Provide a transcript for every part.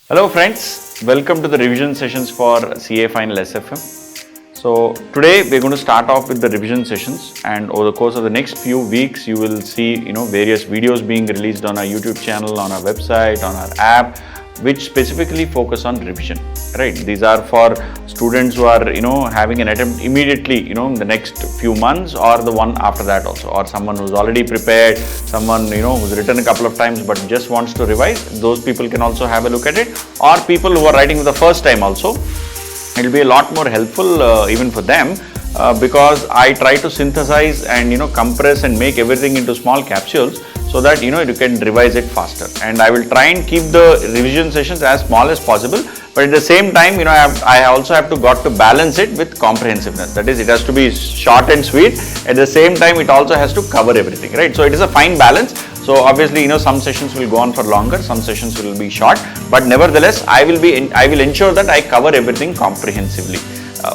Hello friends, welcome to the revision sessions for CA Final SFM. So today we're going to start off with the revision sessions, and over the course of the next few weeks you will see various videos being released on our YouTube channel, on our website, on our app, which specifically focus on revision, right? These are for students who are having an attempt immediately in the next few months, or the one after that also, or someone who's already prepared, someone who's written a couple of times but just wants to revise. Those people can also have a look at it, or people who are writing for the first time also. It will be a lot more helpful even for them because I try to synthesize and compress and make everything into small capsules, so that you can revise it faster. And I will try and keep the revision sessions as small as possible, but at the same time I also have to balance it with comprehensiveness. That is, it has to be short and sweet. At the same time, it also has to cover everything, right? So it is a fine balance. So obviously some sessions will go on for longer, some sessions will be short, but nevertheless I will ensure that I cover everything comprehensively.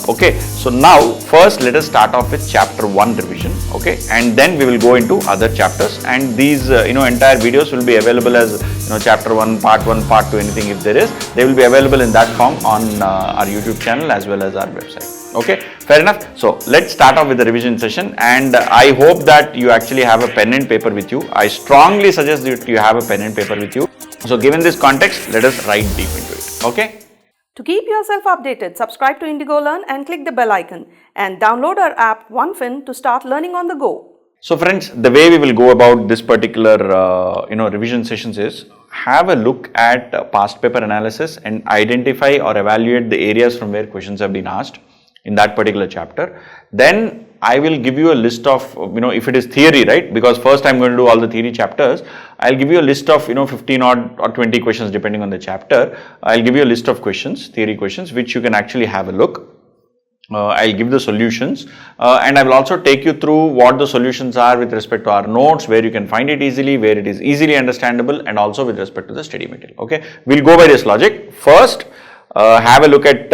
Okay, so now first let us start off with chapter 1 revision, okay, and then we will go into other chapters, and these entire videos will be available as chapter 1, part 1, part 2, anything if there is, they will be available in that form on our YouTube channel as well as our website. Okay, fair enough. So let's start off with the revision session, and I hope that you actually have a pen and paper with you. I strongly suggest that you have a pen and paper with you. So given this context, let us dive deep into it. Okay. To keep yourself updated, subscribe to IndigoLearn and click the bell icon, and download our app OneFin to start learning on the go. So friends, the way we will go about this particular revision sessions is have a look at past paper analysis and identify or evaluate the areas from where questions have been asked in that particular chapter. Then I will give you a list of, if it is theory, right? Because first I'm going to do all the theory chapters. I'll give you a list of, 15 or 20 questions depending on the chapter. I'll give you a list of questions, theory questions, which you can actually have a look. I'll give the solutions and I will also take you through what the solutions are with respect to our notes, where you can find it easily, where it is easily understandable, and also with respect to the study material. Okay, we'll go by this logic. First, have a look at,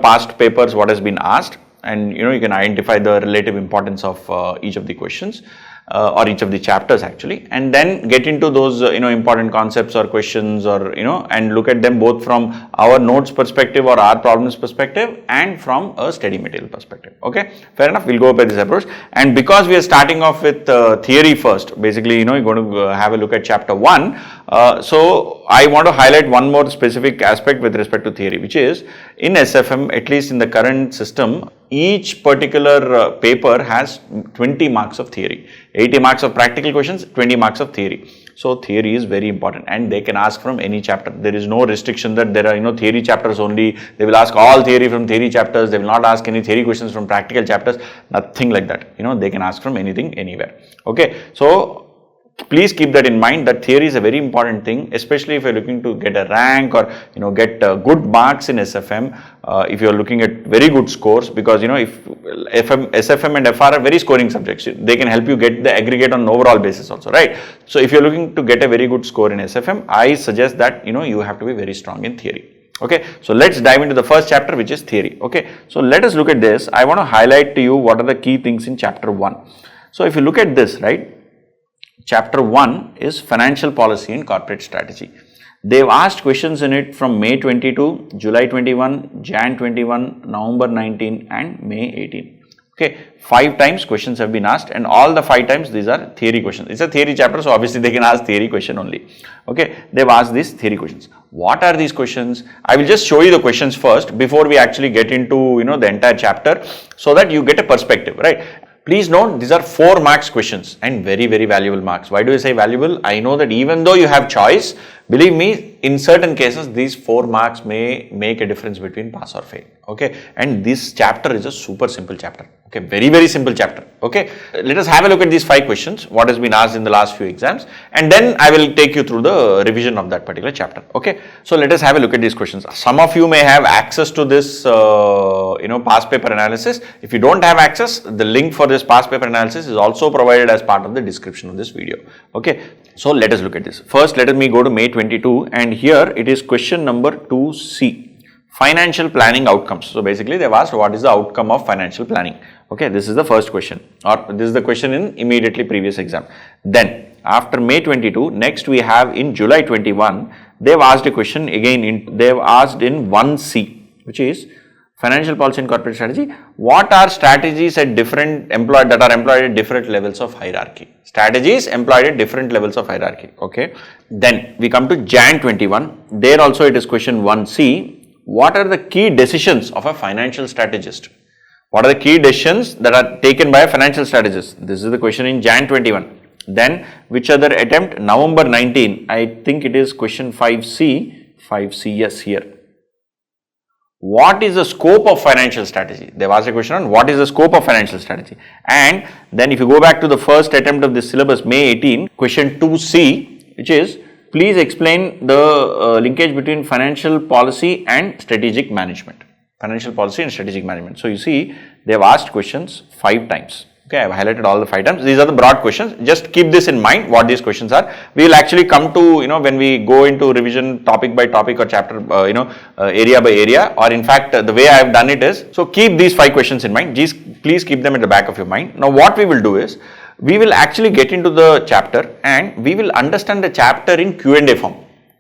past papers, what has been asked, and you can identify the relative importance of each of the questions or each of the chapters actually, and then get into those important concepts or questions, or and look at them both from our notes perspective or our problems perspective and from a study material perspective. Okay, fair enough. We'll go by this approach, and because we are starting off with theory first, basically you're going to have a look at chapter 1. So I want to highlight one more specific aspect with respect to theory, which is in SFM, at least in the current system, each particular paper has 20 marks of theory, 80 marks of practical questions, 20 marks of theory. So theory is very important, and they can ask from any chapter. There is no restriction that there are theory chapters only. They will ask all theory from theory chapters. They will not ask any theory questions from practical chapters. Nothing like that. They can ask from anything, anywhere. Okay, so please keep that in mind, that theory is a very important thing, especially if you're looking to get a rank or get good marks in SFM. If you're looking at very good scores, because if SFM and FR are very scoring subjects, they can help you get the aggregate on an overall basis also, right? So if you're looking to get a very good score in SFM, I suggest that you have to be very strong in theory. Okay, so let's dive into the first chapter, which is theory. Okay, so let us look at this. I want to highlight to you what are the key things in chapter 1. So if you look at this, right, chapter 1 is financial policy and corporate strategy. They've asked questions in it from May 22, July 21, Jan 21, November 19 and May 18. Okay, 5 times questions have been asked, and all the 5 times these are theory questions. It's a theory chapter, so obviously they can ask theory question only. Okay, they've asked these theory questions. What are these questions? I will just show you the questions first before we actually get into the entire chapter, so that you get a perspective, right? Please note, these are 4 marks questions and very, very valuable marks. Why do I say valuable? I know that even though you have choice, believe me, in certain cases, these 4 marks may make a difference between pass or fail. Okay, and this chapter is a super simple chapter. Okay, very, very simple chapter. Okay, let us have a look at these 5 questions, what has been asked in the last few exams, and then I will take you through the revision of that particular chapter. Okay, so let us have a look at these questions. Some of you may have access to this, past paper analysis. If you don't have access, the link for this past paper analysis is also provided as part of the description of this video. Okay, so let us look at this. First, let me go to May 22, and here it is question number 2C. Financial planning outcomes. So basically they've asked what is the outcome of financial planning. Okay, this is the first question, or this is the question in immediately previous exam. Then after May 22, next we have in July 21, they've asked a question again, they've asked in 1C, which is financial policy and corporate strategy. What are strategies at that are employed at different levels of hierarchy? Strategies employed at different levels of hierarchy. Okay. Then we come to Jan 21. There also it is question 1C. What are the key decisions of a financial strategist? What are the key decisions that are taken by a financial strategist? This is the question in Jan 21. Then which other attempt? November 19. I think it is question 5C. 5C, yes, here. What is the scope of financial strategy? They've asked a question on what is the scope of financial strategy. And then if you go back to the first attempt of this syllabus, May 18, question 2C, which is please explain the linkage between financial policy and strategic management. Financial policy and strategic management. So you see, they have asked questions 5 times. Okay, I have highlighted all the 5 times. These are the broad questions. Just keep this in mind, what these questions are. We will actually come to, when we go into revision topic by topic or chapter, area by area, or in fact, the way I have done it is, so keep these 5 questions in mind. Please keep them at the back of your mind. Now, what we will do is, we will actually get into the chapter and we will understand the chapter in Q&A form.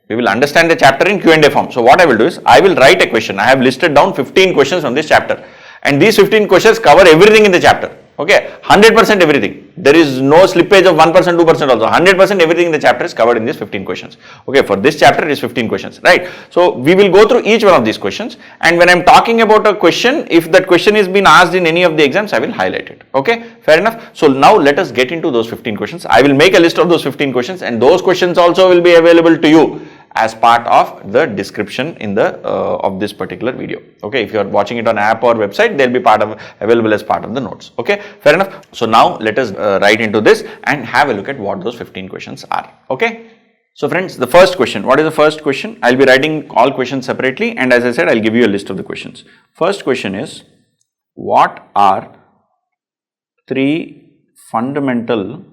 We will understand the chapter in Q&A form. So, what I will do is, I will write a question. I have listed down 15 questions from this chapter, and these 15 questions cover everything in the chapter. Okay, 100% everything. There is no slippage of 1%, 2% also. 100% everything in the chapter is covered in these 15 questions. Okay, for this chapter it is 15 questions, right? So, we will go through each one of these questions, and when I am talking about a question, if that question is being asked in any of the exams, I will highlight it. Okay, fair enough. So, now let us get into those 15 questions. I will make a list of those 15 questions, and those questions also will be available to you as part of the description in the of this particular video. Okay, if you are watching it on app or website, they'll be available as part of the notes. Okay, fair enough. So now let us write into this and have a look at what those 15 questions are. Okay, so friends, the first question. What is the first question? I'll be writing all questions separately, and as I said, I'll give you a list of the questions. First question is, what are 3 fundamental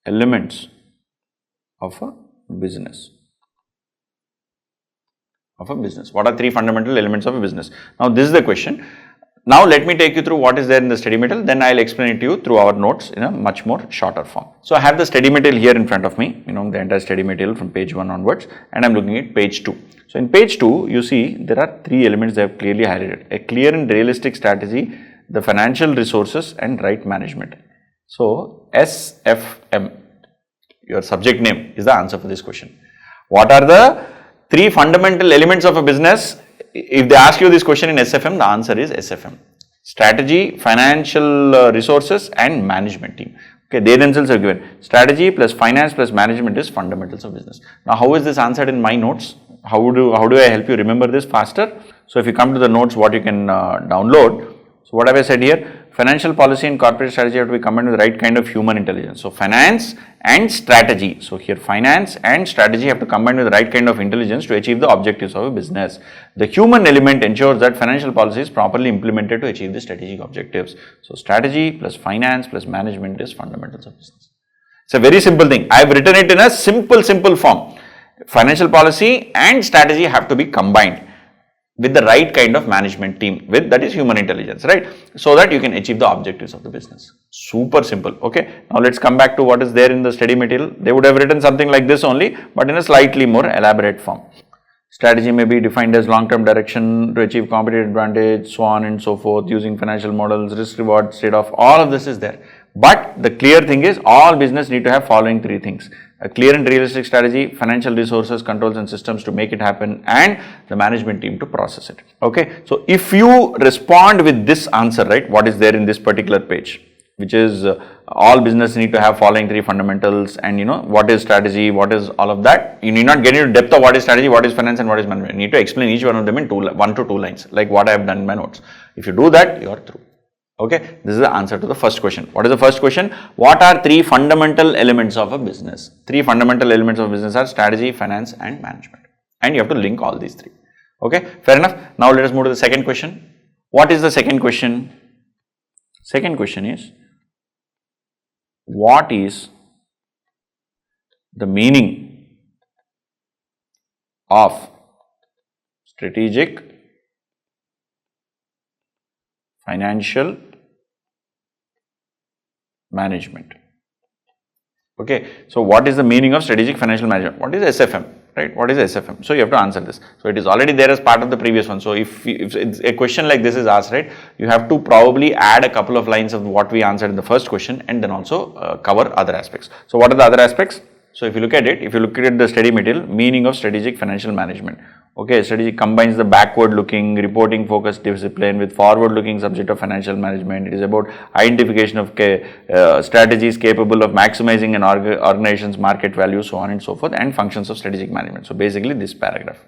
elements of a business? What are 3 fundamental elements of a business? Now, this is the question. Now, let me take you through what is there in the study material, then I'll explain it to you through our notes in a much more shorter form. So, I have the study material here in front of me, the entire study material from page 1 onwards, and I'm looking at page 2. So, in page 2, you see there are 3 elements they have clearly highlighted: a clear and realistic strategy, the financial resources, and right management. So, SFM. Your subject name is the answer for this question. What are the 3 fundamental elements of a business? If they ask you this question in SFM, the answer is SFM. Strategy, financial resources, and management team. Okay, they themselves are given. Strategy plus finance plus management is fundamentals of business. Now, how is this answered in my notes? How do I help you remember this faster? So, if you come to the notes, what you can download. So, what have I said here? Financial policy and corporate strategy have to be combined with the right kind of human intelligence. So, finance and strategy. So, here finance and strategy have to combine with the right kind of intelligence to achieve the objectives of a business. The human element ensures that financial policy is properly implemented to achieve the strategic objectives. So, strategy plus finance plus management is fundamentals of business. It's a very simple thing. I have written it in a simple form. Financial policy and strategy have to be combined with the right kind of management team, that is human intelligence, right? So that you can achieve the objectives of the business. Super simple. Okay, now let's come back to what is there in the study material. They would have written something like this only, but in a slightly more elaborate form. Strategy may be defined as long-term direction to achieve competitive advantage, so on and so forth, using financial models, risk reward, trade-off, all of this is there. But the clear thing is, all business need to have following 3 things: a clear and realistic strategy, financial resources, controls and systems to make it happen, and the management team to process it. Okay, so if you respond with this answer, right, what is there in this particular page, which is all business need to have following 3 fundamentals, and what is strategy, what is all of that. You need not get into depth of what is strategy, what is finance, and what is management. You need to explain each one of them in 1 to 2 lines, like what I have done in my notes. If you do that, you are through. Okay, this is the answer to the first question. What is the first question? What are 3 fundamental elements of a business? 3 fundamental elements of business are strategy, finance, and management. And you have to link all these 3. Okay, fair enough. Now let us move to the second question. What is the second question? Second question is, what is the meaning of strategic, financial management? Okay, so what is the meaning of strategic financial management? What is SFM? Right? What is SFM? So you have to answer this. So it is already there as part of the previous one. So if it's a question like this is asked, right, you have to probably add a couple of lines of what we answered in the first question and then also cover other aspects. So what are the other aspects? So if you look at it, if you look at the study material, meaning of strategic financial management. Okay, strategy combines the backward looking reporting focused discipline with forward looking subject of financial management. It is about identification of strategies capable of maximizing an organization's market value, so on and so forth, and functions of strategic management. So basically this paragraph.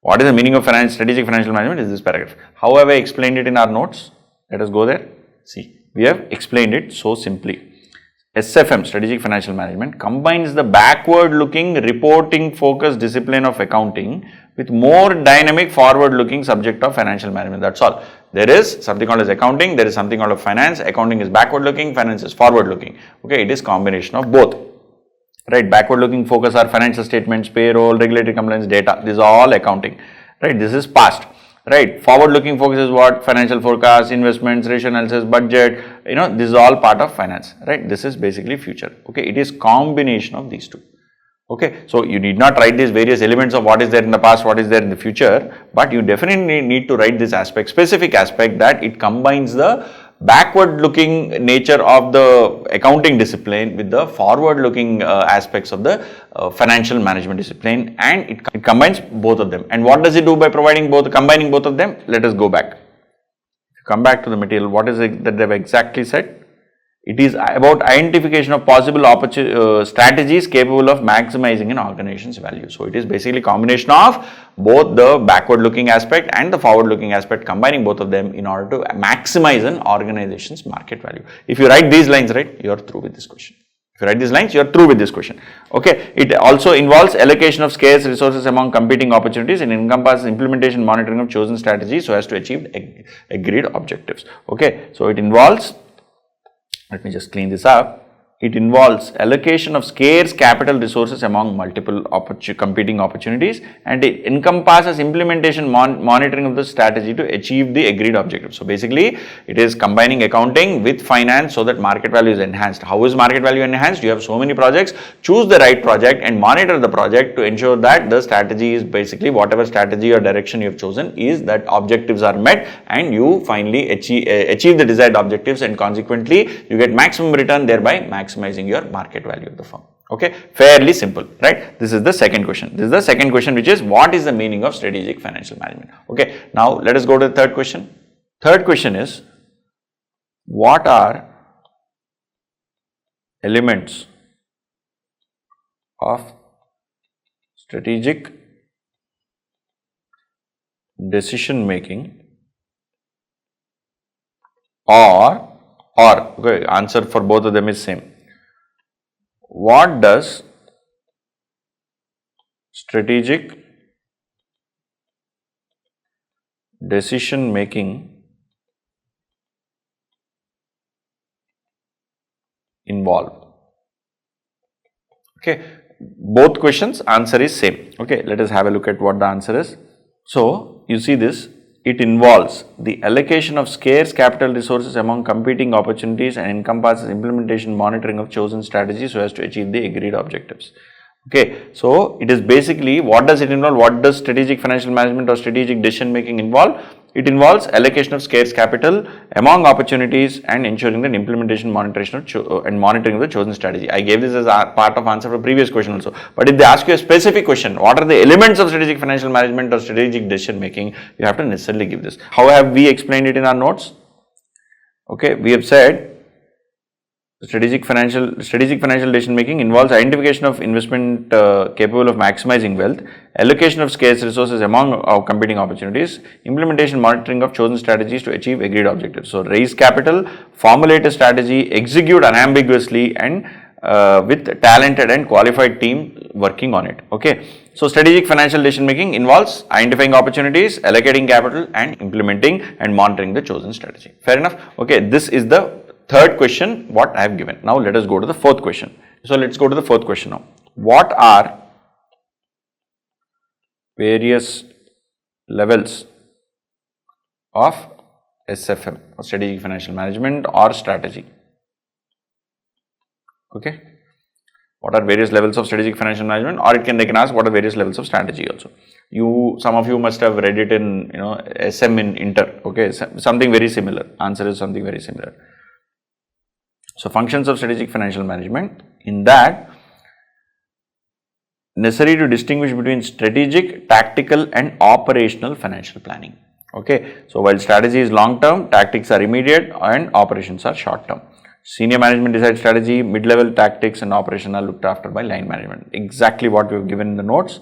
What is the meaning of strategic financial management is this paragraph. How have I explained it in our notes? Let us go there. See, we have explained it so simply. SFM, strategic financial management, combines the backward looking reporting focused discipline of accounting with more dynamic forward looking subject of financial management. That's all. There is something called as accounting, there is something called finance. Accounting is backward looking, finance is forward looking. Okay, it is combination of both. Right, backward looking focus are financial statements, payroll, regulatory compliance, data. This is all accounting. Right, this is past. Right, forward looking focus is what? Financial forecast, investments, ratio analysis, budget, this is all part of finance, right? This is basically future. Okay, it is combination of these two. Okay, so you need not write these various elements of what is there in the past, what is there in the future, but you definitely need to write this aspect, specific aspect, that it combines the backward looking nature of the accounting discipline with the forward looking aspects of the financial management discipline, and it combines both of them. And what does it do by combining both of them? Let us go back. Come back to the material. What is it that they have exactly said? It is about identification of possible strategies capable of maximizing an organization's value. So it is basically combination of both the backward looking aspect and the forward looking aspect, combining both of them in order to maximize an organization's market value. If you write these lines, right, you are through with this question. If you write these lines, you are through with this question. Okay, it also involves allocation of scarce resources among competing opportunities and encompasses implementation monitoring of chosen strategies so as to achieve agreed objectives. Okay, so it involves, let me just clean this up. It involves allocation of scarce capital resources among multiple competing opportunities, and it encompasses implementation monitoring of the strategy to achieve the agreed objective. So basically, it is combining accounting with finance so that market value is enhanced. How is market value enhanced? You have so many projects, choose the right project and monitor the project to ensure that the strategy is basically whatever strategy or direction you have chosen is that objectives are met and you finally achieve the desired objectives, and consequently you get maximum return, thereby maximizing your market value of the firm. Okay, fairly simple, right? This is the second question. This is the second question, which is what is the meaning of strategic financial management? Okay, now let us go to the third question. Third question is, what are elements of strategic decision making or okay, answer for both of them is same. What does strategic decision making involve? Okay, both questions answer is same. Okay, let us have a look at what the answer is. So you see this, it involves the allocation of scarce capital resources among competing opportunities and encompasses implementation monitoring of chosen strategies so as to achieve the agreed objectives. Okay, so it is basically, what does it involve? What does strategic financial management or strategic decision making involve? It involves allocation of scarce capital among opportunities and ensuring that implementation monitoring of the chosen strategy. I gave this as a part of answer for previous question also. But if they ask you a specific question, what are the elements of strategic financial management or strategic decision making, you have to necessarily give this. How have we explained it in our notes? Okay, we have said strategic financial decision making involves identification of investment capable of maximizing wealth, allocation of scarce resources among competing opportunities, implementation monitoring of chosen strategies to achieve agreed objectives. So raise capital, formulate a strategy, execute unambiguously, and with talented and qualified team working on it. Okay, so strategic financial decision making involves identifying opportunities, allocating capital, and implementing and monitoring the chosen strategy. Fair enough? Okay, this is the third question what I have given. Now let us go to the fourth question. So let's go to the fourth question now. What are various levels of SFM, or strategic financial management or strategy? Okay, What are various levels of strategic financial management, or they can ask what are various levels of strategy also. Some of you must have read it in, SM in Inter, okay, something very similar. Answer is something very similar. So, functions of strategic financial management, in that, necessary to distinguish between strategic, tactical and operational financial planning. Okay, so while strategy is long term, tactics are immediate and operations are short term. Senior management decides strategy, mid-level tactics and operation are looked after by line management. Exactly what we have given in the notes.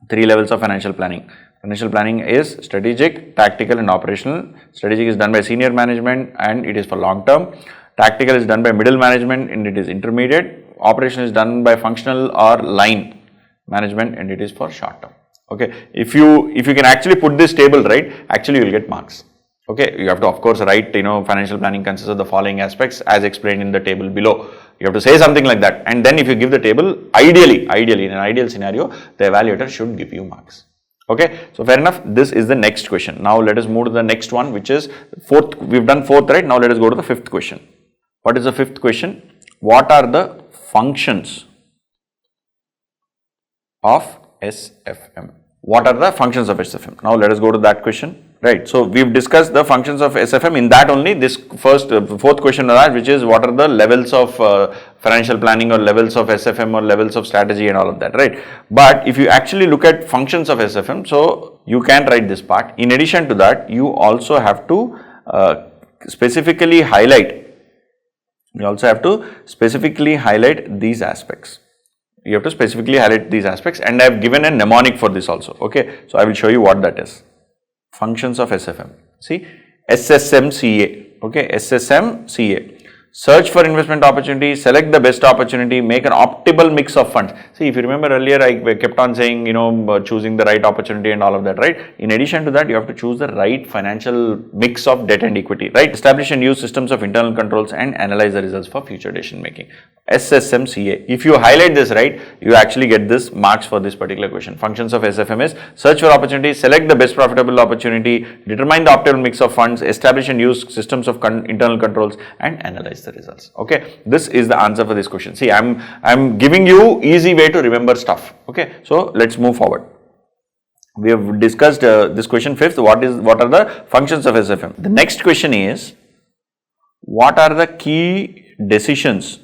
3 levels of financial planning. Financial planning is strategic, tactical and operational. Strategic is done by senior management and it is for long term. Tactical is done by middle management and it is intermediate. Operation is done by functional or line management and it is for short term. Okay, if you can actually put this table right, actually you will get marks. Okay, you have to of course write, financial planning consists of the following aspects as explained in the table below. You have to say something like that, and then if you give the table, ideally in an ideal scenario, the evaluator should give you marks. Okay, so fair enough. This is the next question. Now let us move to the next one, which is fourth. We've done fourth, right? Now let us go to the fifth question. What is the fifth question? What are the functions of SFM? What are the functions of SFM? Now let us go to that question. Right. So we've discussed the functions of SFM. In that only, this fourth question was asked, which is what are the levels of financial planning or levels of SFM or levels of strategy and all of that, right? But if you actually look at functions of SFM, so you can write this part. In addition to that, you also have to specifically highlight. You also have to specifically highlight these aspects. You have to specifically highlight these aspects, and I have given a mnemonic for this also. Okay, so I will show you what that is. Functions of SFM. See, SSMCA. Okay, SSMCA. Search for investment opportunity, select the best opportunity, make an optimal mix of funds. See, if you remember earlier, I kept on saying, choosing the right opportunity and all of that, right? In addition to that, you have to choose the right financial mix of debt and equity, right? Establish and use systems of internal controls and analyze the results for future decision making. SSMCA. If you highlight this, right, you actually get this marks for this particular question. Functions of SFM is search for opportunities, select the best profitable opportunity, determine the optimal mix of funds, establish and use systems of internal controls and analyze the results. Okay, this is the answer for this question. See, I'm giving you easy way to remember stuff. Okay, so let's move forward. We have discussed this question fifth. What are the functions of SFM? The next question is, what are the key decisions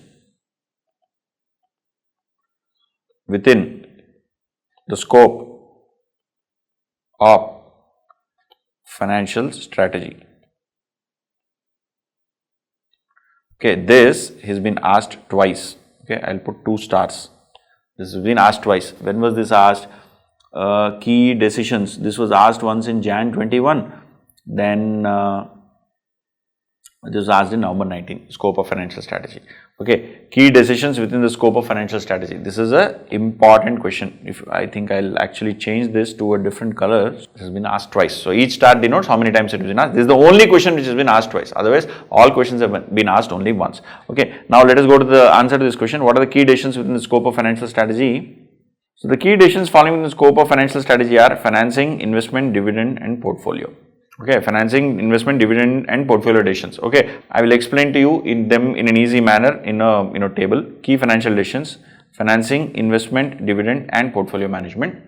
within the scope of financial strategy? Okay, this has been asked twice. Okay, I'll put 2 stars. This has been asked twice. When was this asked? Key decisions. This was asked once in Jan 21. Then this was asked in November 19. Scope of financial strategy. Okay, key decisions within the scope of financial strategy. This is a important question. I think I'll actually change this to a different color. This has been asked twice. So each star denotes how many times it has been asked. This is the only question which has been asked twice. Otherwise, all questions have been asked only once. Okay, now let us go to the answer to this question. What are the key decisions within the scope of financial strategy? So the key decisions falling within the scope of financial strategy are financing, investment, dividend and portfolio. Okay, financing, investment, dividend and portfolio decisions. Okay, I will explain to you in an easy manner in a table. Key financial decisions: financing, investment, dividend and portfolio management.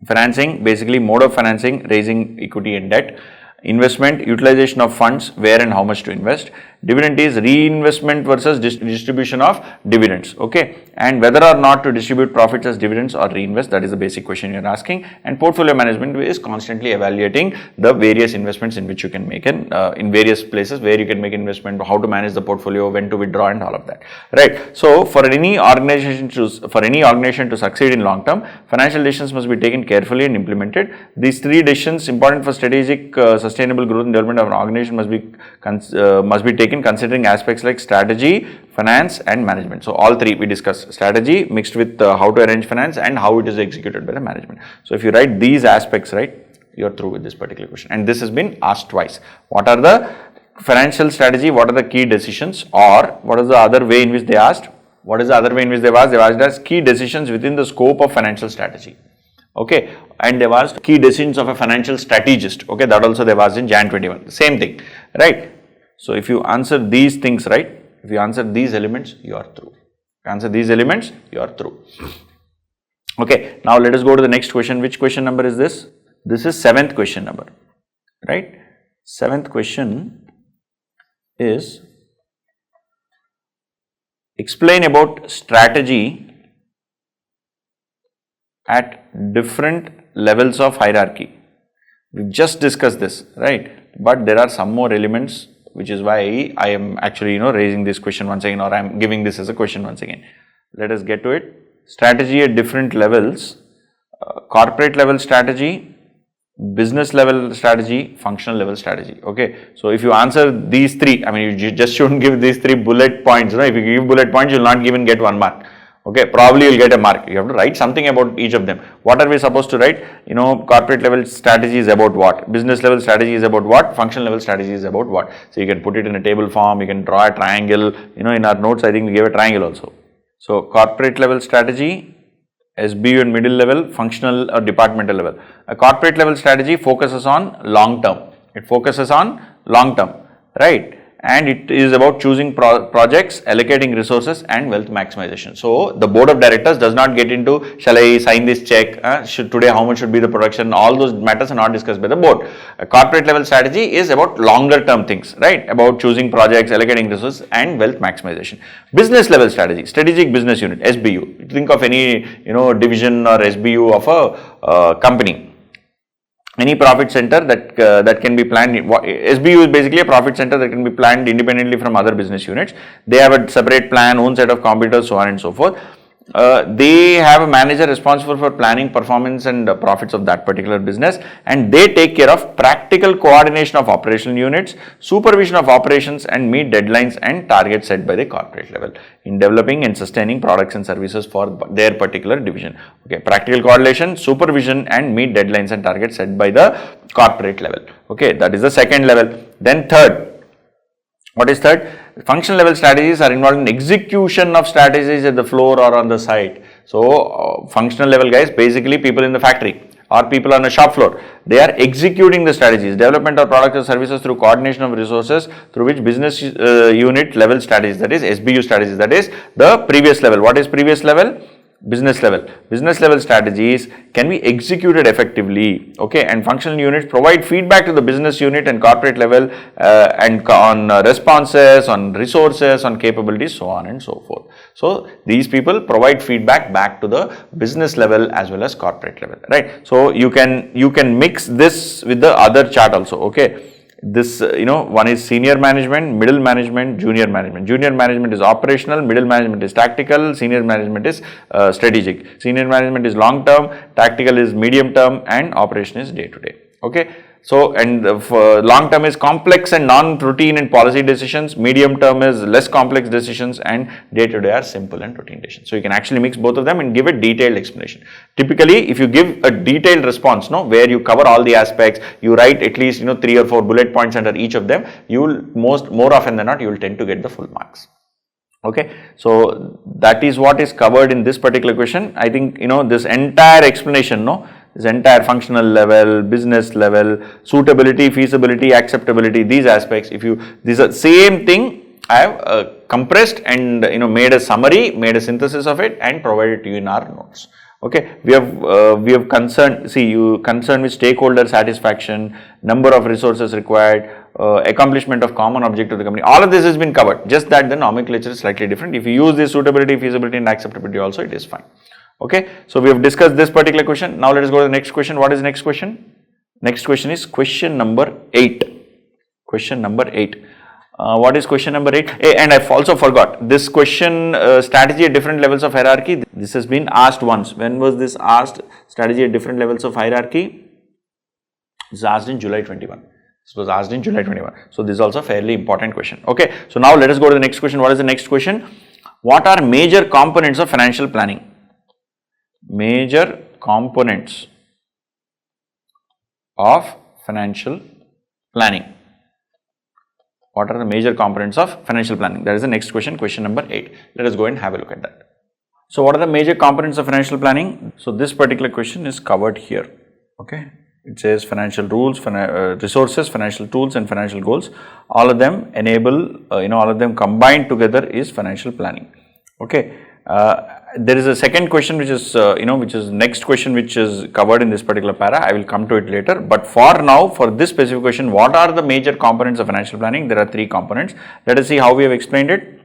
Financing, basically mode of financing, raising equity and debt. Investment, utilization of funds, where and how much to invest. Dividend is reinvestment versus distribution of dividends. Okay, and whether or not to distribute profits as dividends or reinvest, that is the basic question you are asking. And portfolio management is constantly evaluating the various investments in which you can make in various places where you can make investment, how to manage the portfolio, when to withdraw and all of that. Right. So for any organization to succeed in long term, financial decisions must be taken carefully and implemented. These 3 decisions important for strategic sustainable growth and development of an organization must be taken considering aspects like strategy, finance and management. So all 3 we discussed: strategy mixed with how to arrange finance and how it is executed by the management. So if you write these aspects right, you are through with this particular question. And this has been asked twice. What are the financial strategy? What are the key decisions? Or what is the other way in which they asked? What is the other way in which they asked? They asked as key decisions within the scope of financial strategy. Okay, and they've asked key decisions of a financial strategist. Okay, that also they've asked in Jan 21. Same thing, right? So if you answer these things right, if you answer these elements, you are through. Answer these elements, you are through. Okay, now let us go to the next question. Which question number is this? This is 7th question number, right? 7th question is explain about strategy at different levels of hierarchy. We just discussed this, right? But there are some more elements, which is why I am actually raising this question once again, or I am giving this as a question once again. Let us get to it. Strategy at different levels, corporate level strategy, business level strategy, functional level strategy. Okay, so if you answer these three, I mean, you just shouldn't give these 3 bullet points. If you give bullet points, you will not even get 1 mark. Okay, probably you will get a mark. You have to write something about each of them. What are we supposed to write? Corporate level strategy is about what? Business level strategy is about what? Functional level strategy is about what? So you can put it in a table form, you can draw a triangle. In our notes, I think we gave a triangle also. So corporate level strategy, SBU and middle level, functional or departmental level. A corporate level strategy focuses on long term. It focuses on long term, right? And it is about choosing projects, allocating resources and wealth maximization. So the board of directors does not get into, shall I sign this check, today how much should be the production, all those matters are not discussed by the board. A corporate level strategy is about longer term things, right? About choosing projects, allocating resources and wealth maximization. Business level strategy, strategic business unit, SBU. Think of any, division or SBU of a company. Any profit center that can be planned. SBU is basically a profit center that can be planned independently from other business units. They have a separate plan, own set of competitors, so on and so forth. They have a manager responsible for planning, performance and profits of that particular business, and they take care of practical coordination of operational units, supervision of operations and meet deadlines and targets set by the corporate level in developing and sustaining products and services for their particular division. Okay, practical coordination, supervision and meet deadlines and targets set by the corporate level. Okay, that is the second level. Then third, what is third? Functional level strategies are involved in execution of strategies at the floor or on the site. So, functional level guys, basically people in the factory or people on the shop floor, they are executing the strategies, development of products or services through coordination of resources through which business unit level strategies, that is SBU strategies, that is the previous level. What is previous level? Business level. Business level strategies can be executed effectively, okay, and functional units provide feedback to the business unit and corporate level and on responses, on resources, on capabilities, so on and so forth. So these people provide feedback back to the business level as well as corporate level, right? So you can mix this with the other chart also, okay. This, one is senior management, middle management, junior management. Junior management is operational, middle management is tactical, senior management is strategic. Senior management is long term, tactical is medium term and operation is day to day. Okay. So, and long term is complex and non-routine and policy decisions, medium term is less complex decisions and day to day are simple and routine decisions. So, you can actually mix both of them and give a detailed explanation. Typically, if you give a detailed response, where you cover all the aspects, you write at least 3 or 4 bullet points under each of them, you will more often than not, you will tend to get the full marks. Okay, so that is what is covered in this particular question. I think this entire explanation, this entire functional level, business level, suitability, feasibility, acceptability, these aspects, these are same thing, I have compressed and made a summary, made a synthesis of it and provided to you in our notes. Okay, we have concerned with stakeholder satisfaction, number of resources required, accomplishment of common objective of the company. All of this has been covered, just that the nomenclature is slightly different. If you use this suitability, feasibility and acceptability also, it is fine. Okay, so we have discussed this particular question. Now let us go to the next question. What is the next question? Next question is question number 8. Question number 8. What is question number 8? And I've also forgot this question, strategy at different levels of hierarchy. This has been asked once. When was this asked? Strategy at different levels of hierarchy. This is asked in July 21. This was asked in July 21. So this is also a fairly important question. Okay, so now let us go to the next question. What is the next question? What are major components of financial planning? Major components of financial planning. What are the major components of financial planning? That is the next question, question number 8. Let us go and have a look at that. So what are the major components of financial planning? So this particular question is covered here. Okay, it says financial rules, resources, financial tools and financial goals. All of them enable, all of them combined together is financial planning. Okay, There is a second question which is, which is next question which is covered in this particular para. I will come to it later. But for now, for this specific question, what are the major components of financial planning? There are 3 components. Let us see how we have explained it.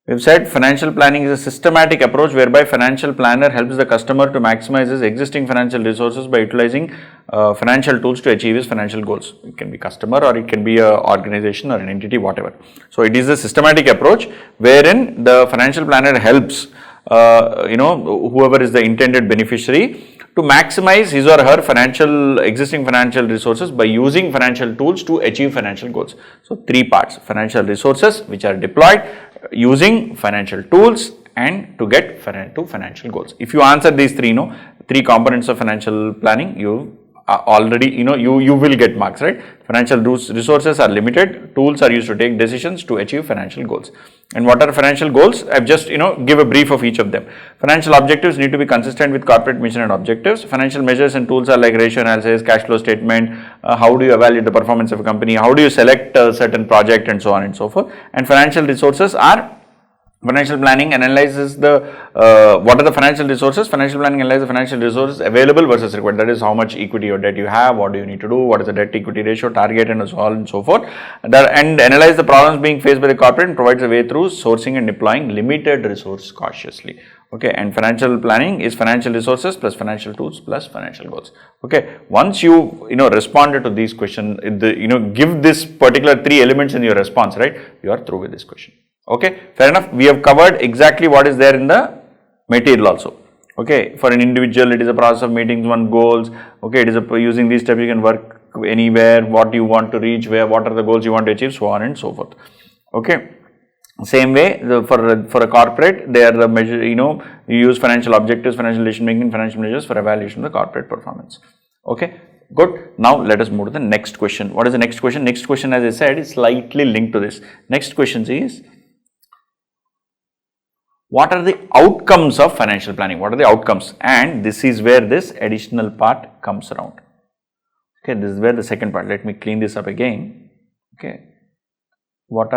We have said financial planning is a systematic approach whereby financial planner helps the customer to maximize his existing financial resources by utilizing financial tools to achieve his financial goals. It can be customer or it can be an organization or an entity, whatever. So, it is a systematic approach wherein the financial planner helps whoever is the intended beneficiary to maximize his or her existing financial resources by using financial tools to achieve financial goals. So, 3 parts: financial resources which are deployed, using financial tools, and to get to financial goals. If you answer these 3 components of financial planning, you already, you will get marks, right? Financial resources are limited, tools are used to take decisions to achieve financial goals. And what are financial goals? I've just, give a brief of each of them. Financial objectives need to be consistent with corporate mission and objectives. Financial measures and tools are like ratio analysis, cash flow statement, how do you evaluate the performance of a company, how do you select a certain project, and so on and so forth. And financial resources are financial planning analyzes what are the financial resources. Financial planning analyzes the financial resources available versus required. That is how much equity or debt you have, what do you need to do, what is the debt equity ratio, target, and so on and so forth. And analyze the problems being faced by the corporate and provides a way through sourcing and deploying limited resource cautiously. Okay, and financial planning is financial resources plus financial tools plus financial goals. Okay, once you responded to these questions, give this particular 3 elements in your response, right? You are through with this question. Okay, fair enough. We have covered exactly what is there in the material also. Okay, for an individual, it is a process of meeting one's goals. Okay, it is using these steps you can work anywhere, what you want to reach, what are the goals you want to achieve, so on and so forth. Okay, same way for a corporate, they are the measure. You use financial objectives, financial decision making, financial measures for evaluation of the corporate performance. Okay. Good. Now, let us move to the next question. What is the next question? Next question, as I said, is slightly linked to this. Next question is, what are the outcomes of financial planning? What are the outcomes? And this is where this additional part comes around. Okay, this is where the second part. Let me clean this up again. Okay. What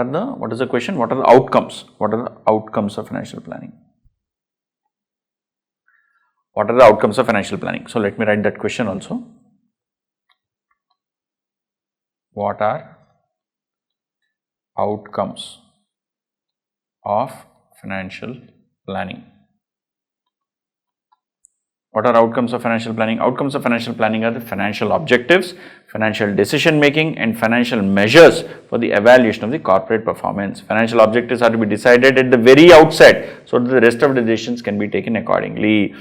is the question? What are the outcomes? What are the outcomes of financial planning? What are the outcomes of financial planning? So, let me write that question also. What are outcomes of financial planning? What are outcomes of financial planning? Outcomes of financial planning are the financial objectives, financial decision making, and financial measures for the evaluation of the corporate performance. Financial objectives are to be decided at the very outset so that the rest of the decisions can be taken accordingly.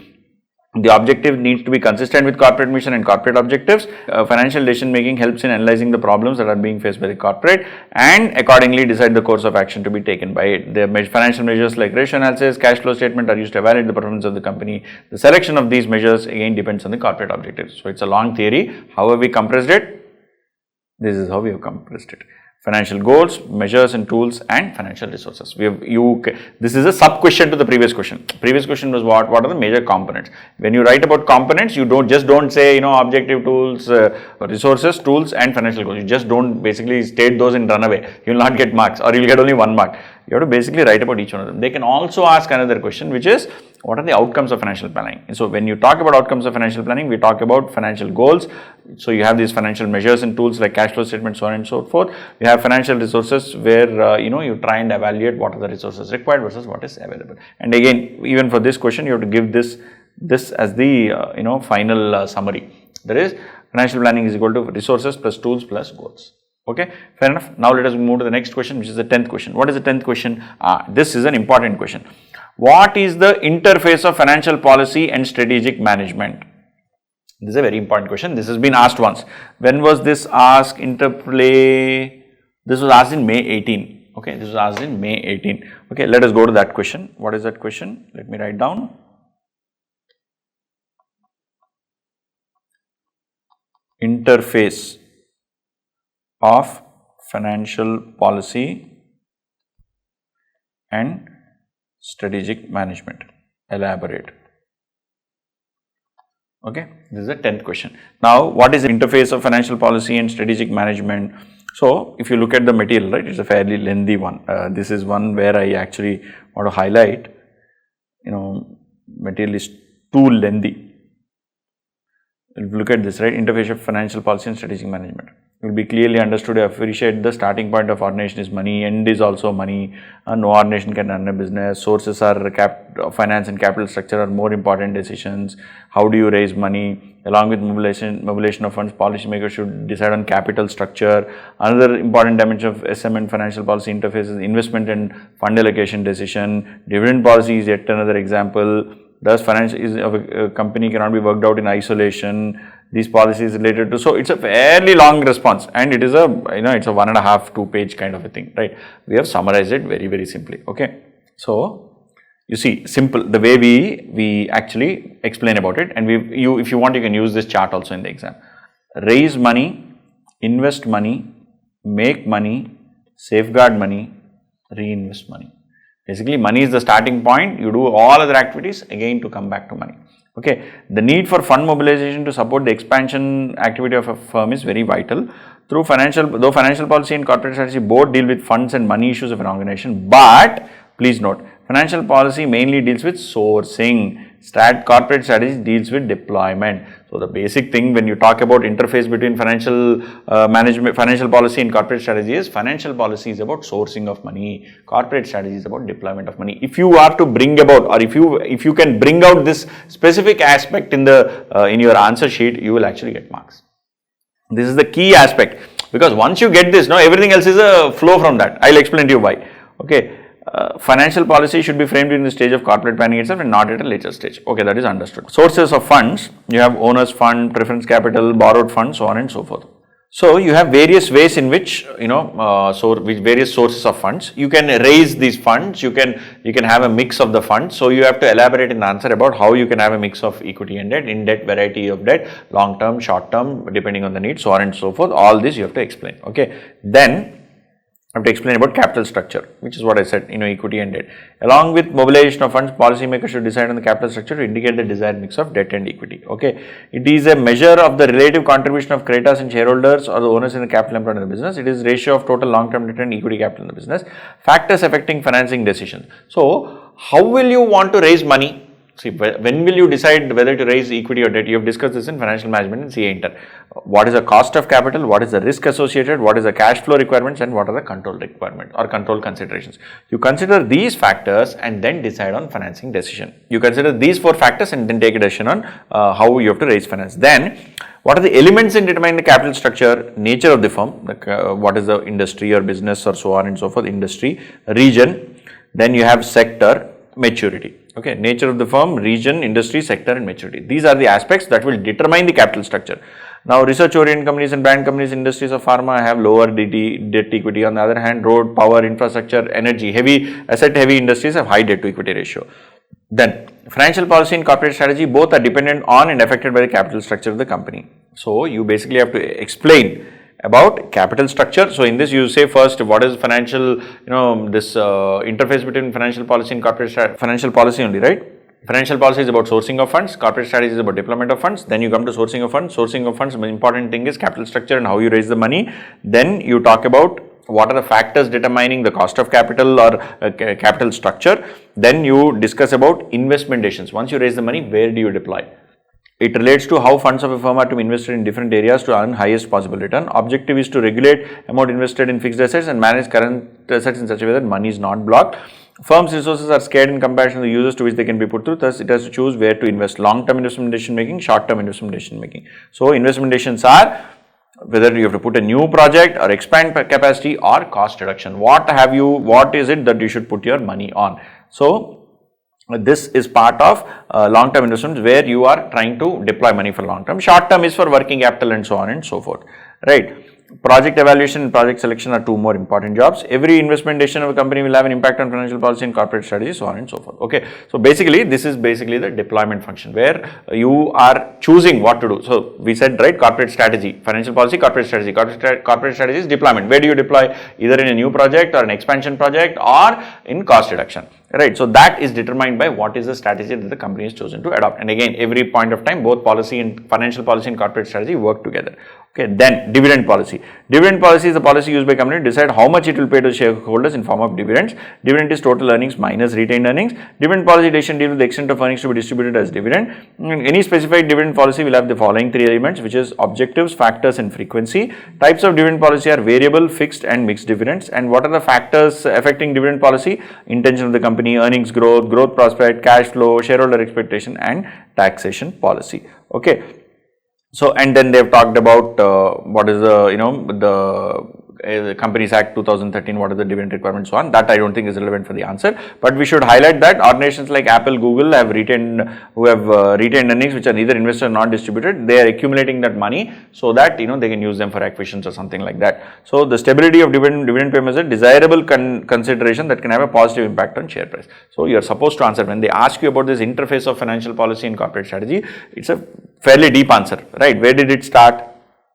The objective needs to be consistent with corporate mission and corporate objectives. Financial decision making helps in analyzing the problems that are being faced by the corporate and accordingly decide the course of action to be taken by it. The financial measures like ratio analysis, cash flow statement are used to evaluate the performance of the company. The selection of these measures again depends on the corporate objectives. So, it's a long theory. However, we compressed it. This is how we have compressed it. Financial goals, measures and tools, and financial resources. This is a sub question to the previous question. Previous question was what are the major components? When you write about components, you don't say objective, tools, resources, tools, and financial goals. You just don't basically state those and run away. You will not get marks, or you will get only 1 mark. You have to basically write about each one of them. They can also ask another question, which is, what are the outcomes of financial planning? And so, when you talk about outcomes of financial planning, we talk about financial goals. So, you have these financial measures and tools like cash flow statement, so on and so forth. You have financial resources where you try and evaluate what are the resources required versus what is available. And again, even for this question, you have to give this as the final summary. That is, financial planning is equal to resources plus tools plus goals. Okay, fair enough. Now, let us move to the next question, which is the 10th question. What is the 10th question? This is an important question. What is the interface of financial policy and strategic management? This is a very important question. This has been asked once. When was this asked? Interplay. This was asked in May 18. Okay, this was asked in May 18. Okay, let us go to that question. What is that question? Let me write down. Interface of financial policy and strategic management. Elaborate. Okay, this is the 10th question. Now, what is the interface of financial policy and strategic management? So, if you look at the material, right, it's a fairly lengthy one. This is one where I actually want to highlight. material is too lengthy. Look at this, right? Interface of financial policy and strategic management. It will be clearly understood. I appreciate the starting point of ordination is money, end is also money. No ordination can run a business. Sources are finance and capital structure are more important decisions. How do you raise money? Along with mobilization of funds, policymakers should decide on capital structure. Another important dimension of SM and financial policy interface is investment and fund allocation decision. Dividend policy is yet another example. Thus, finance of a company cannot be worked out in isolation. These policies related to, so it's a fairly long response, and it is a, it's a 1.5 2-page kind of a thing, right? We have summarized it very, very simply. Okay, so you see, simple the way we actually explain about it, and if you want, you can use this chart also in the exam. Raise money, invest money, make money, safeguard money, reinvest money. Basically, money is the starting point. You do all other activities again to come back to money. Okay, the need for fund mobilization to support the expansion activity of a firm is very vital. Though financial policy and corporate strategy both deal with funds and money issues of an organization, but please note, financial policy mainly deals with sourcing. Corporate strategy deals with deployment. So the basic thing when you talk about interface between financial management, financial policy and corporate strategy is financial policy is about sourcing of money. Corporate strategy is about deployment of money. If you are to bring about, or if you can bring out this specific aspect in your answer sheet, you will actually get marks. This is the key aspect, because once you get this, everything else is a flow from that. I'll explain to you why. Okay. Financial policy should be framed in the stage of corporate planning itself and not at a later stage. Okay, that is understood. Sources of funds, you have owner's fund, preference capital, borrowed funds, so on and so forth. So you have various ways in which, various sources of funds. You can raise these funds, you can have a mix of the funds. So you have to elaborate in the answer about how you can have a mix of equity and debt, in debt, variety of debt, long term, short term, depending on the need, so on and so forth. All this you have to explain. Okay, then I have to explain about capital structure, which is what I said, equity and debt. Along with mobilization of funds, policymakers should decide on the capital structure to indicate the desired mix of debt and equity. Okay, it is a measure of the relative contribution of creditors and shareholders or the owners in the capital employed in the business. It is ratio of total long-term debt and equity capital in the business. Factors affecting financing decisions. So, how will you want to raise money? See, when will you decide whether to raise equity or debt? You have discussed this in financial management in CA Inter. What is the cost of capital? What is the risk associated? What is the cash flow requirements? And what are the control requirements or control considerations? You consider these factors and then decide on financing decision. You consider these 4 factors and then take a decision on how you have to raise finance. Then, what are the elements in determining the capital structure? Nature of the firm, what is the industry or business or so on and so forth, industry, region. Then you have sector, maturity. Okay, nature of the firm, region, industry, sector and maturity. These are the aspects that will determine the capital structure. Now, research oriented companies and brand companies, industries of pharma have lower debt equity. On the other hand, road, power, infrastructure, energy, asset heavy industries have high debt to equity ratio. Then, financial policy and corporate strategy both are dependent on and affected by the capital structure of the company. So, you basically have to explain about capital structure. So, in this you say first what is financial, this interface between financial policy and corporate strategy, financial policy only, right? Financial policy is about sourcing of funds, corporate strategy is about deployment of funds, then you come to sourcing of funds. Sourcing of funds, the important thing is capital structure and how you raise the money. Then you talk about what are the factors determining the cost of capital or capital structure. Then you discuss about investment decisions. Once you raise the money, where do you deploy? It relates to how funds of a firm are to be invested in different areas to earn highest possible return. Objective is to regulate amount invested in fixed assets and manage current assets in such a way that money is not blocked. Firms' resources are scarce in comparison to the users to which they can be put through. Thus, it has to choose where to invest. Long-term investment decision making, short-term investment decision making. So, investment decisions are whether you have to put a new project or expand capacity or cost reduction. What is it that you should put your money on? So, this is part of long-term investments where you are trying to deploy money for long-term. Short-term is for working capital and so on and so forth, right? Project evaluation and project selection are 2 more important jobs. Every investment decision of a company will have an impact on financial policy and corporate strategy, so on and so forth. Okay, so basically this is basically the deployment function where you are choosing what to do. So we said, right, corporate strategy, financial policy, corporate strategy. Corporate strategy is deployment. Where do you deploy? Either in a new project or an expansion project or in cost reduction. right? So that is determined by what is the strategy that the company has chosen to adopt. And again, every point of time, both policy and financial policy and corporate strategy work together. Okay, then dividend policy. Dividend policy is the policy used by company to decide how much it will pay to shareholders in form of dividends. Dividend is total earnings minus retained earnings. Dividend policy decision deals with the extent of earnings to be distributed as dividend. Any specified dividend policy will have the following three elements, which is objectives, factors and frequency. Types of dividend policy are variable, fixed and mixed dividends. And what are the factors affecting dividend policy? Intention of the company, earnings growth, growth prospect, cash flow, shareholder expectation and taxation policy. Okay. So, and then they have talked about what is the Companies Act 2013, what are the dividend requirements, so on. That I don't think is relevant for the answer, but we should highlight that organizations like Apple, Google have retained earnings which are neither invested nor distributed. They are accumulating that money so that they can use them for acquisitions or something like that. So the stability of dividend payment is a desirable consideration that can have a positive impact on share price. So you are supposed to answer when they ask you about this interface of financial policy and corporate strategy. It's a fairly deep answer, right? Where did it start?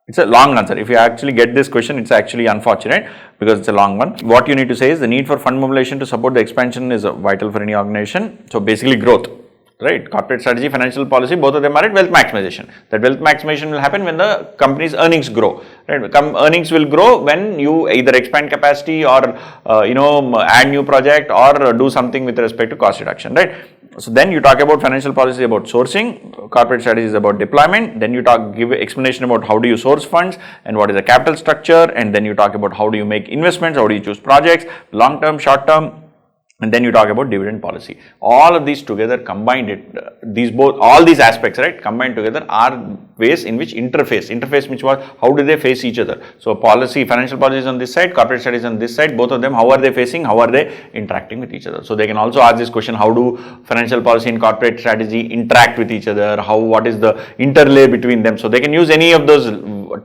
It's a long answer. If you actually get this question, it's actually unfortunate because it's a long one. What you need to say is the need for fund mobilization to support the expansion is vital for any organization. So basically growth, right? Corporate strategy, financial policy, both of them are at wealth maximization. That wealth maximization will happen when the company's earnings grow, right? Earnings will grow when you either expand capacity or, add new project or do something with respect to cost reduction, right? So then you talk about financial policy about sourcing, corporate strategy is about deployment, then you give explanation about how do you source funds and what is the capital structure, and then you talk about how do you make investments, how do you choose projects, long term, short term, and then you talk about dividend policy. All of these together combined, all these aspects, right, combined together are ways in which interface means what, how do they face each other. So financial policy is on this side, corporate strategy is on this side, both of them, how are they facing, how are they interacting with each other. So they can also ask this question, how do financial policy and corporate strategy interact with each other, what is the interlay between them. So they can use any of those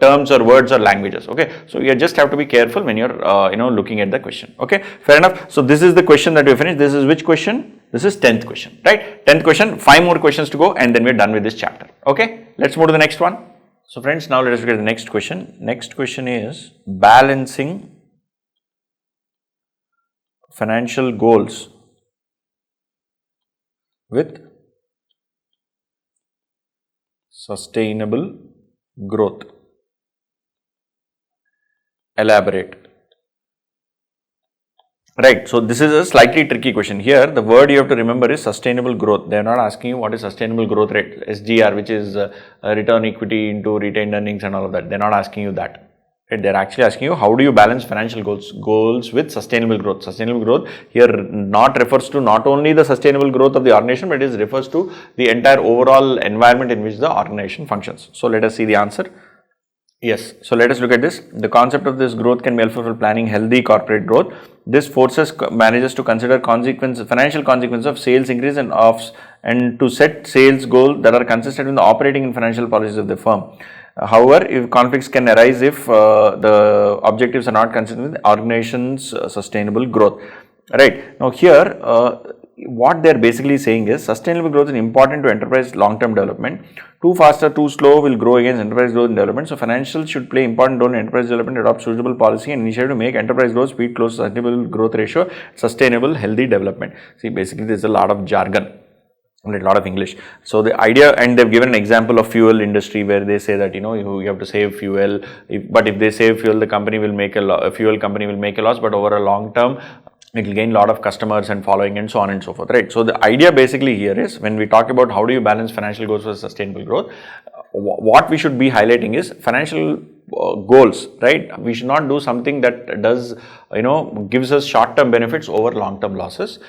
terms or words or languages. Okay, so you just have to be careful when you're looking at the question. Okay, fair enough. So this is the question that we finished. This is which question? This is 10th question, right? 10th question, 5 more questions to go and then we're done with this chapter. Okay, let's move to the next one. So friends, now let us look at the next question. Next question is balancing financial goals with sustainable growth. Elaborate. Right, so this is a slightly tricky question. Here the word you have to remember is sustainable growth. They are not asking you what is sustainable growth rate, SGR, which is return equity into retained earnings and all of that. They are not asking you that. Right? They are actually asking you how do you balance financial goals with sustainable growth. Sustainable growth here refers to not only the sustainable growth of the organization, but it refers to the entire overall environment in which the organization functions. So let us see the answer. Yes, so let us look at this. The concept of this growth can be helpful for planning healthy corporate growth. This forces managers to consider financial consequences of sales increase and to set sales goals that are consistent with the operating and financial policies of the firm. However, if conflicts can arise if the objectives are not consistent with the organization's sustainable growth. Right, now here what they are basically saying is sustainable growth is important to enterprise long-term development. Too fast or too slow will grow against enterprise growth and development. So financials should play important role in enterprise development, adopt suitable policy and initiative to make enterprise growth speed close to sustainable growth ratio, sustainable healthy development. See, basically there is a lot of jargon, a lot of English. So the idea, and they've given an example of fuel industry where they say that you have to save fuel, but if they save fuel, the company will make a fuel company will make a loss, but over a long term it will gain a lot of customers and following and so on and so forth, right? So the idea basically here is when we talk about how do you balance financial goals with sustainable growth, what we should be highlighting is financial goals, right? We should not do something that does, gives us short-term benefits over long-term losses.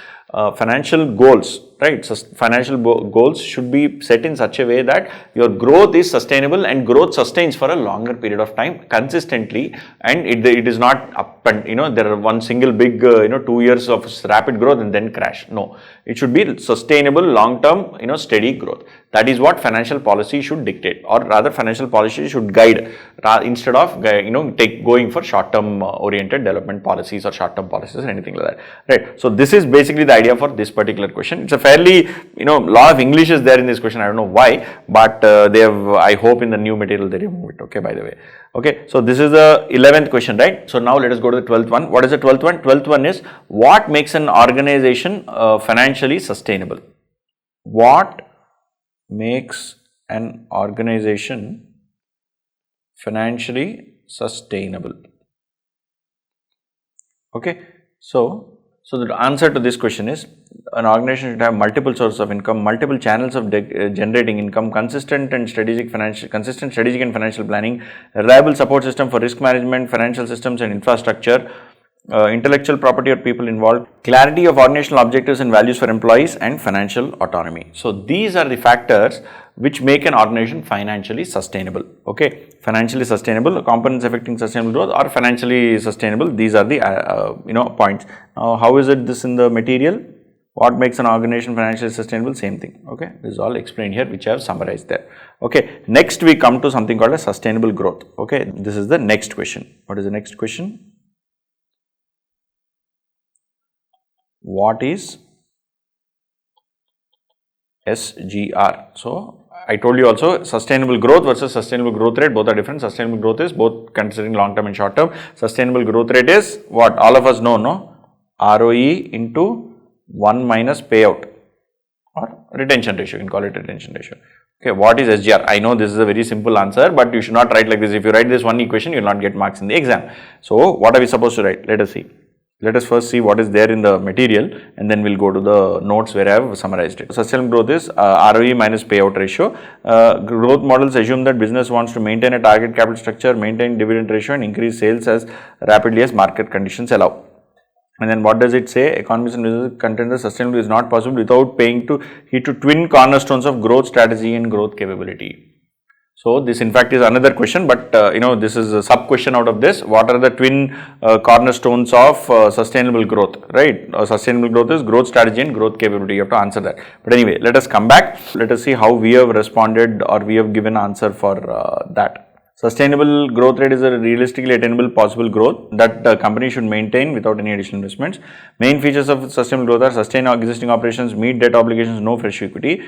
Financial goals, right? So financial goals should be set in such a way that your growth is sustainable and growth sustains for a longer period of time consistently, and it is not up and there are one single big 2 years of rapid growth and then crash. No, it should be sustainable, long-term, steady growth. That is what financial policy should dictate, or rather financial policy should guide instead of going for short-term oriented development policies or short-term policies or anything like that, right? So this is basically the idea for this particular question. It's a fairly, lot of English is there in this question. I don't know why, but they have, I hope in the new material they remove it. Okay, by the way. Okay, so this is the 11th question, right? So now let us go to the 12th one. What is the 12th one? 12th one is, what makes an organization financially sustainable? What makes an organization financially sustainable? Okay, so the answer to this question is, an organization should have multiple sources of income, multiple channels of generating income, consistent strategic and financial planning, reliable support system for risk management, financial systems and infrastructure, intellectual property or people involved, clarity of organizational objectives and values for employees, and financial autonomy. So these are the factors which make an organization financially sustainable. Okay, financially sustainable, components affecting sustainable growth or financially sustainable. These are the points. Now, how is it this in the material? What makes an organization financially sustainable? Same thing. Okay, this is all explained here, which I have summarized there. Okay, next we come to something called a sustainable growth. Okay, this is the next question. What is the next question? What is SGR? So I told you also, sustainable growth versus sustainable growth rate, both are different. Sustainable growth is both considering long term and short term. Sustainable growth rate is what all of us know, no? ROE into 1 minus payout or retention ratio. You can call it retention ratio. Okay, what is SGR? I know this is a very simple answer, but you should not write like this. If you write this one equation, you will not get marks in the exam. So what are we supposed to write? Let us see. Let us first see what is there in the material, and then we'll go to the notes where I have summarized it. Sustainable growth is ROE minus payout ratio. Growth models assume that business wants to maintain a target capital structure, maintain dividend ratio, and increase sales as rapidly as market conditions allow. And then what does it say? Economists and business contend that sustainability is not possible without paying heed to twin cornerstones of growth strategy and growth capability. So this in fact is another question, but this is a sub question out of this. What are the twin cornerstones of sustainable growth, right? Sustainable growth is growth strategy and growth capability. You have to answer that. But anyway, let us come back. Let us see how we have responded or we have given answer for that. Sustainable growth rate is a realistically attainable possible growth that the company should maintain without any additional investments. Main features of sustainable growth are sustain existing operations, meet debt obligations, no fresh equity.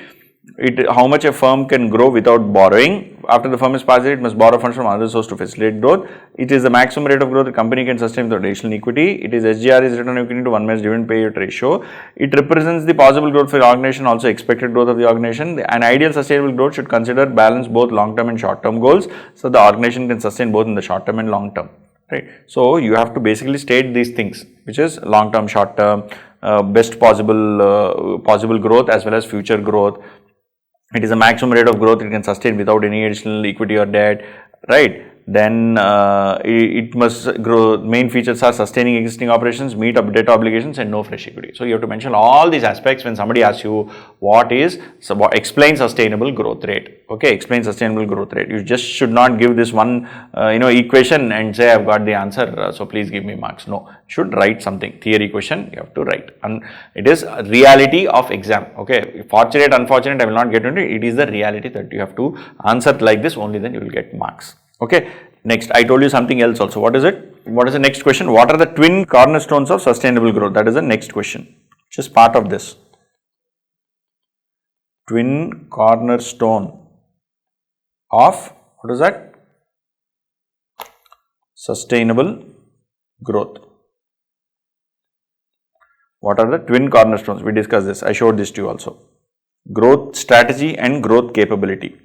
How much a firm can grow without borrowing. After the firm is passed, it must borrow funds from other source to facilitate growth. It is the maximum rate of growth the company can sustain without additional equity. It is SGR is return on equity to 1 minus dividend payout ratio. It represents the possible growth for the organization, also expected growth of the organization. An ideal sustainable growth should consider balance both long term and short term goals, so the organization can sustain both in the short term and long term. Right. So you have to basically state these things, which is long term, short term, best possible growth as well as future growth. It is a maximum rate of growth it can sustain without any additional equity or debt, right? Then it must grow. Main features are sustaining existing operations, meet up debt obligations, and no fresh equity. So you have to mention all these aspects when somebody asks you explain sustainable growth rate. Okay, explain sustainable growth rate. You just should not give this one equation and say I've got the answer. So please give me marks. No, you should write something. Theory question you have to write, and it is reality of exam. Okay, fortunate, unfortunate, I will not get into it. It is the reality that you have to answer like this. Only then you will get marks. Okay, next I told you something else also. What is it? What is the next question? What are the twin cornerstones of sustainable growth? That is the next question, which is part of this. Twin cornerstone of, what is that? Sustainable growth. What are the twin cornerstones? We discussed this. I showed this to you also. Growth strategy and growth capability.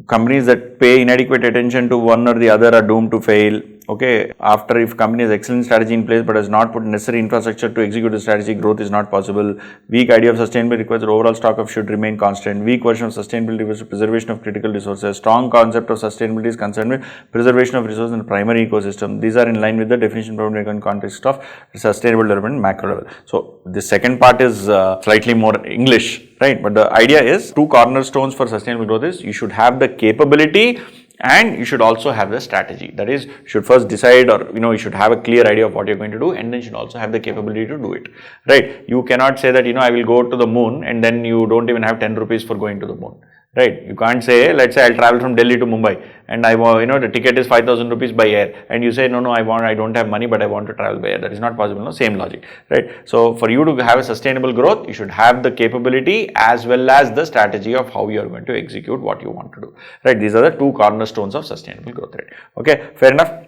Companies that pay inadequate attention to one or the other are doomed to fail. Okay, after if company has excellent strategy in place but has not put necessary infrastructure to execute the strategy, growth is not possible. Weak idea of sustainability requires that overall stock of should remain constant. Weak version of sustainability versus preservation of critical resources. Strong concept of sustainability is concerned with preservation of resources in the primary ecosystem. These are in line with the definition provided in context of sustainable development macro level. So the second part is slightly more English, right? But the idea is two cornerstones for sustainable growth is you should have the capability and you should also have the strategy. That is, you should first decide, or you should have a clear idea of what you're going to do, and then you should also have the capability to do it, right? You cannot say that I will go to the moon and then you don't even have 10 rupees for going to the moon, right? You can't say, let's say I'll travel from Delhi to Mumbai and I want, the ticket is 5,000 rupees by air, and you say, no, I don't have money, but I want to travel by air. That is not possible, no? Same logic, right? So for you to have a sustainable growth, you should have the capability as well as the strategy of how you are going to execute what you want to do, right? These are the two cornerstones of sustainable growth rate. Okay, fair enough,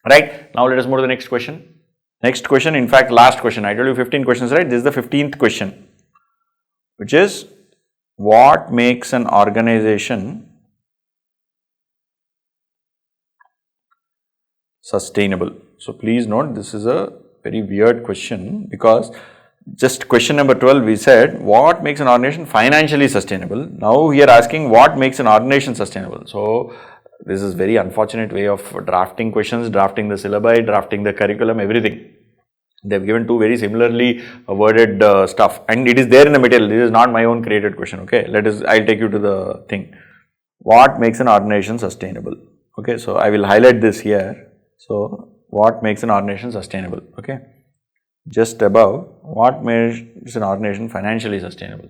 right? Now let us move to the next question. Next question, in fact, last question. I told you 15 questions, right? This is the 15th question, which is, what makes an organization sustainable? So please note, this is a very weird question, because just question number 12 we said what makes an organization financially sustainable. Now we are asking what makes an organization sustainable. So this is very unfortunate way of drafting questions, drafting the syllabi, drafting the curriculum, everything. They have given two very similarly worded stuff, and it is there in the material. This is not my own created question. Okay, I'll take you to the thing. What makes an organization sustainable? Okay, so I will highlight this here. So what makes an organization sustainable? Okay, just above, what makes an organization financially sustainable?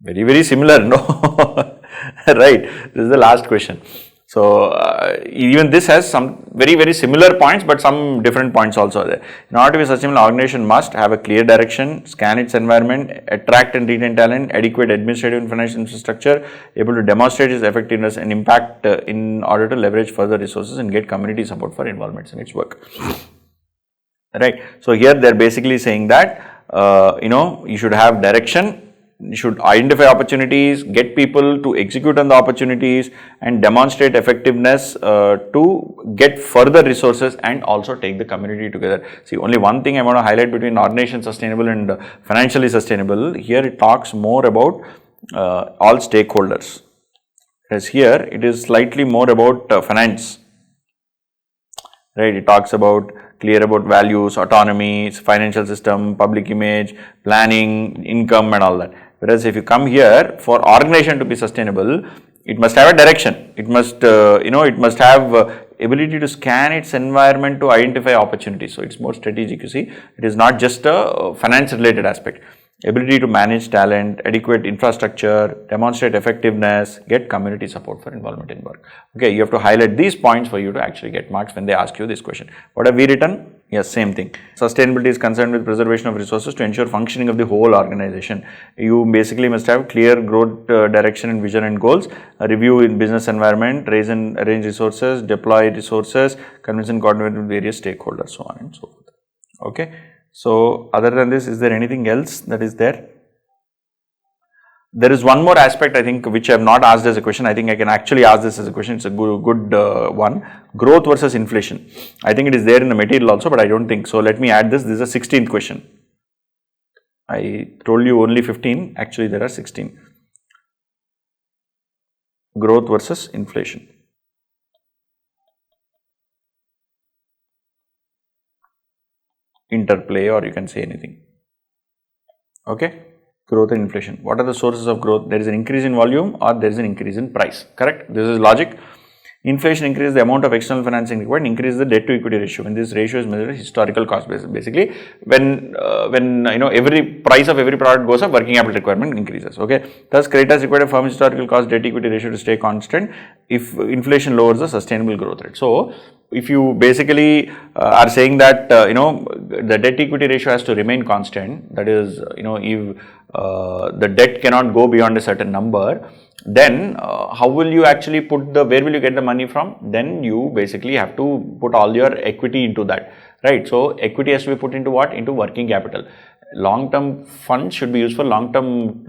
Very, very similar, no? Right, this is the last question. So even this has some very, very similar points, but some different points also there. In order to be a sustainable, organization must have a clear direction, scan its environment, attract and retain talent, adequate administrative and financial infrastructure, able to demonstrate its effectiveness and impact in order to leverage further resources and get community support for involvement in its work. Right. So here they are basically saying that you should have direction. You should identify opportunities, get people to execute on the opportunities, and demonstrate effectiveness to get further resources and also take the community together. See, only one thing I want to highlight between organization sustainable and financially sustainable. Here it talks more about all stakeholders, whereas here it is slightly more about finance. Right? It talks about clear about values, autonomy, financial system, public image, planning, income, and all that. Whereas if you come here, for organization to be sustainable, it must have a direction. It must, it must have ability to scan its environment to identify opportunities. So it's more strategic. You see, it is not just a finance related aspect. Ability to manage talent, adequate infrastructure, demonstrate effectiveness, get community support for involvement in work. Okay, you have to highlight these points for you to actually get marks when they ask you this question. What have we written? Yes, same thing. Sustainability is concerned with preservation of resources to ensure functioning of the whole organization. You basically must have clear growth direction and vision and goals, a review in business environment, raise and arrange resources, deploy resources, convince and coordinate with various stakeholders, so on and so forth. Okay. So other than this, is there anything else that is there? There is one more aspect, I think, which I have not asked as a question. I think I can actually ask this as a question. It's a good one. Growth versus inflation. I think it is there in the material also, but I don't think so. Let me add this. This is a 16th question. I told you only 15. Actually, there are 16. Growth versus inflation. Interplay, or you can say anything. Okay, growth and inflation. What are the sources of growth? There is an increase in volume or there is an increase in price. Correct? This is logic. Inflation increases the amount of external financing required, increases the debt to equity ratio. When this ratio is measured, historical cost basis. Basically, when every price of every product goes up, working capital requirement increases. Okay, thus creditors require a firm historical cost debt equity ratio to stay constant if inflation lowers the sustainable growth rate. So if you basically are saying that the debt equity ratio has to remain constant, that is if the debt cannot go beyond a certain number, then how will you actually where will you get the money from? Then you basically have to put all your equity into that, right? So equity has to be put into what? Into working capital. Long-term funds should be used for long-term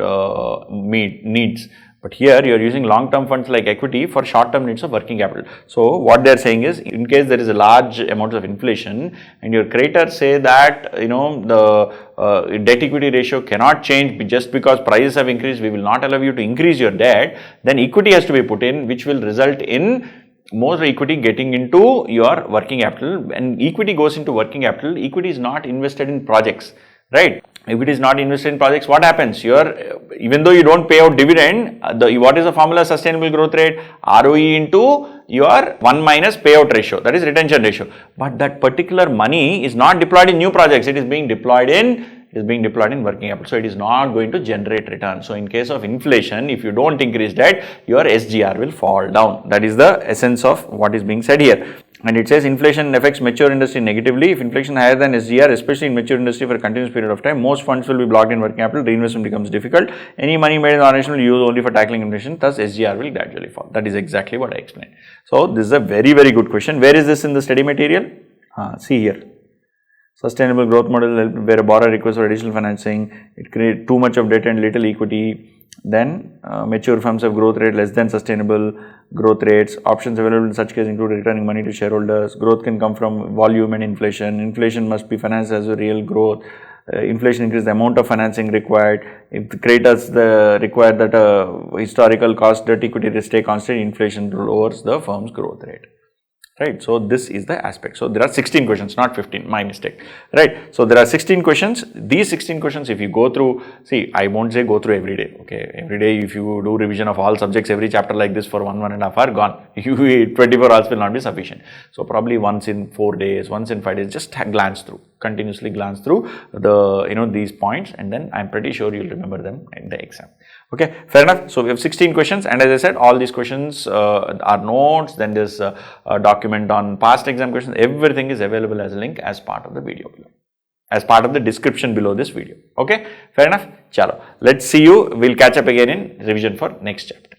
needs. But here you are using long-term funds like equity for short-term needs of working capital. So what they are saying is, in case there is a large amount of inflation and your creditors say that the debt equity ratio cannot change just because prices have increased, we will not allow you to increase your debt, then equity has to be put in, which will result in more equity getting into your working capital. And equity goes into working capital. Equity is not invested in projects, right? If it is not invested in projects, what happens? Even though you don't pay out dividend, what is the formula sustainable growth rate? ROE into your 1 minus payout ratio, that is retention ratio. But that particular money is not deployed in new projects, it is being deployed in it is being deployed in working capital. So it is not going to generate return. So in case of inflation, if you don't increase debt, your SGR will fall down. That is the essence of what is being said here. And it says inflation affects mature industry negatively. If inflation is higher than SGR, especially in mature industry for a continuous period of time, most funds will be blocked in working capital, reinvestment becomes difficult. Any money made in the Ordination will use only for tackling inflation, thus SGR will gradually fall. That is exactly what I explained. So this is a very, very good question. Where is this in the study material? See here. Sustainable growth model where a borrower requests for additional financing, it creates too much of debt and little equity. Then mature firms have growth rate less than sustainable growth rates. Options available in such case include returning money to shareholders. Growth can come from volume and inflation. Inflation must be financed as a real growth. Inflation increases the amount of financing required. If the creditors require that historical cost debt equity stay constant, inflation lowers the firm's growth rate. Right. So this is the aspect. So there are 16 questions, not 15, my mistake. Right. So there are 16 questions. These 16 questions, if you go through, see, I won't say go through every day. Okay. Every day, if you do revision of all subjects, every chapter like this for 1.5 hours, gone. 24 hours will not be sufficient. So probably once in 4 days, once in 5 days, just glance through, continuously glance through the, these points, and then I'm pretty sure you'll remember them in the exam. Okay, fair enough. So we have 16 questions, and as I said, all these questions are notes. Then there's a document on past exam questions. Everything is available as a link as part of the video below, as part of the description below this video. Okay, fair enough. Chalo, let's see you. We'll catch up again in revision for next chapter.